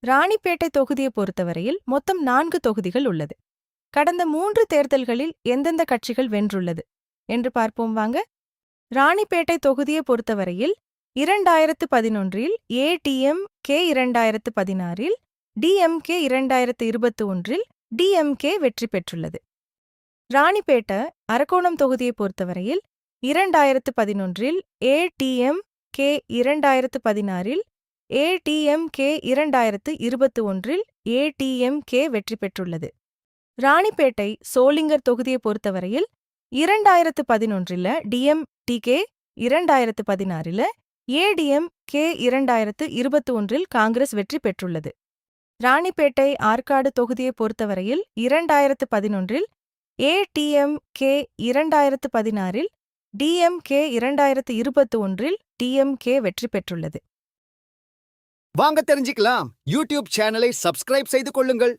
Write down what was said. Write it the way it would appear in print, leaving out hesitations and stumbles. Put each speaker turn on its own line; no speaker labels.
ராணிப்பேட்டை தொகுதியை பொறுத்தவரையில் மொத்தம் 4 தொகுதிகள் உள்ளது. கடந்த 3 தேர்தல்களில் எந்தெந்த கட்சிகள் வென்றுள்ளது என்று பார்ப்போம் வாங்க. ராணிப்பேட்டை தொகுதியை பொறுத்தவரையில் 2011இல் ஏடிஎம்-கே, 2016இல் டிஎம்கே, 2021இல் டிஎம்கே வெற்றி பெற்றுள்ளது. ராணிப்பேட்டை அரக்கோணம் தொகுதியை பொறுத்தவரையில் 2011இல் ஏடிஎம்-கே, 2016இல் ஏடிஎம்கே, 2021இல் ஏடிஎம்கே வெற்றி பெற்றுள்ளது. ராணிப்பேட்டை சோளிங்கர் தொகுதியை பொறுத்தவரையில் 2011இல் டிஎம்டிகே, 2016இல் ஏடிஎம்கே, 2021இல் காங்கிரஸ் வெற்றி பெற்றுள்ளது. ராணிப்பேட்டை ஆற்காடு தொகுதியை பொறுத்தவரையில் 2011இல் ஏடிஎம்கே, 2016இல் டிஎம்கே, 2021இல் டிஎம்கே வெற்றி பெற்றுள்ளது.
வாங்க தெரிஞ்சுக்கலாம். யூடியூப் சேனலை சப்ஸ்கிரைப் செய்து கொள்ளுங்கள்.